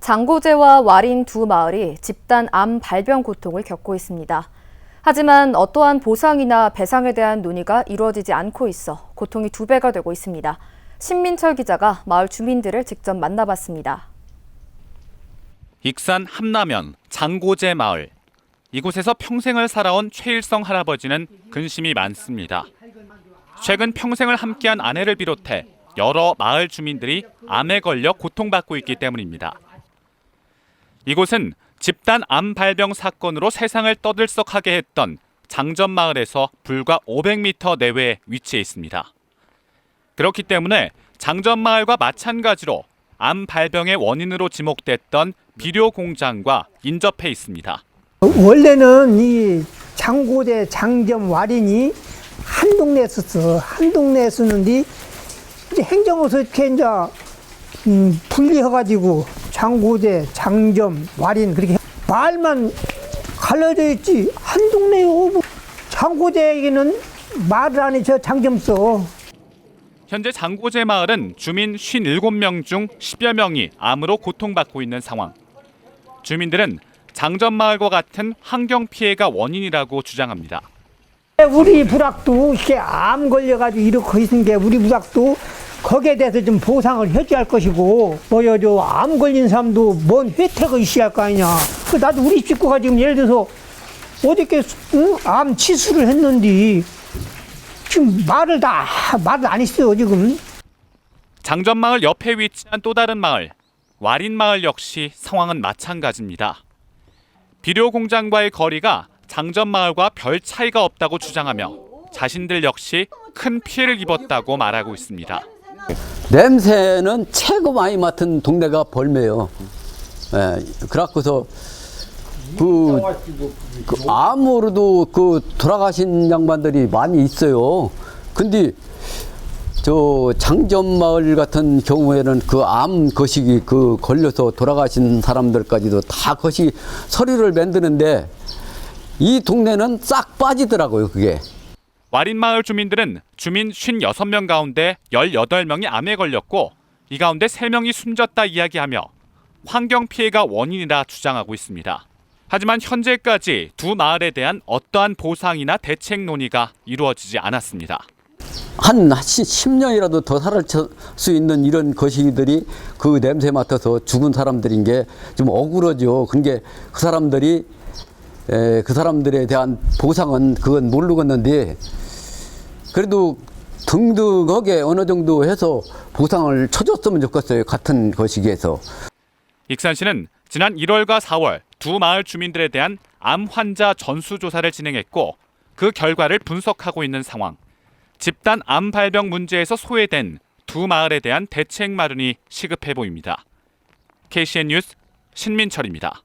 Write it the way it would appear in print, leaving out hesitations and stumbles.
장고제와 와린 두 마을이 집단 암 발병 고통을 겪고 있습니다. 하지만 어떠한 보상이나 배상에 대한 논의가 이루어지지 않고 있어 고통이 2배가 되고 있습니다. 신민철 기자가 마을 주민들을 직접 만나봤습니다. 익산 함남면 장고제 마을. 이곳에서 평생을 살아온 최일성 할아버지는 근심이 많습니다. 최근 평생을 함께한 아내를 비롯해 여러 마을 주민들이 암에 걸려 고통받고 있기 때문입니다. 이곳은 집단 암 발병 사건으로 세상을 떠들썩하게 했던 장전마을에서 불과 500m 내외에 위치해 있습니다. 그렇기 때문에 장전마을과 마찬가지로 암 발병의 원인으로 지목됐던 비료 공장과 인접해 있습니다. 원래는 이 장고제, 장점, 와린이 한 동네에 있었어. 한 동네에 있었는데 이제 행정에서 이렇게 이제 분리해가지고 장고제, 장점, 와린 그렇게 말만 갈라져 있지 한 동네요. 장고제에게는 말을 안 해. 저 장점 써. 현재 장고제 마을은 주민 57명 중 10여 명이 암으로 고통받고 있는 상황. 주민들은 장전마을과 같은 환경 피해가 원인이라고 주장합니다. 우리 부락도 이렇게 암 걸려가지고 이렇게 있는 게 우리 부락도 거기에 대해서 좀 보상을 해줘야 할 것이고 저 암 걸린 사람도 뭔 혜택을 있어야 할 거 아니냐. 나도 우리 식구가 지금 예를 들어서 어저께 암 치수를 했는데 지금 말을 안 했어요 지금. 장전마을 옆에 위치한 또 다른 마을, 와린마을 역시 상황은 마찬가지입니다. 비료 공장과의 거리가 장전마을과 별 차이가 없다고 주장하며 자신들 역시 큰 피해를 입었다고 말하고 있습니다. 냄새는 최고 많이 맡은 동네가 벌매요. 그래갖고서 그 암으로도 돌아가신 양반들이 많이 있어요. 근데 저 장전마을 같은 경우에는 그 암 거시기 걸려서 돌아가신 사람들까지도 다 거시 서류를 만드는데 이 동네는 싹 빠지더라고요, 그게. 와린마을 주민들은 주민 56명 가운데 18명이 암에 걸렸고 이 가운데 3명이 숨졌다 이야기하며 환경 피해가 원인이라 주장하고 있습니다. 하지만 현재까지 두 마을에 대한 어떠한 보상이나 대책 논의가 이루어지지 않았습니다. 한 10년이라도 더 살 수 있는 이런 거시기들이 그 냄새 맡아서 죽은 사람들인 게 좀 억울하죠. 그게 그 사람들에 대한 보상은 그건 모르겠는데 그래도 등등하게 어느 정도 해서 보상을 쳐줬으면 좋겠어요. 같은 거시기에서. 익산시는 지난 1월과 4월 두 마을 주민들에 대한 암 환자 전수조사를 진행했고 그 결과를 분석하고 있는 상황. 집단 암 발병 문제에서 소외된 두 마을에 대한 대책 마련이 시급해 보입니다. KCN 뉴스 신민철입니다.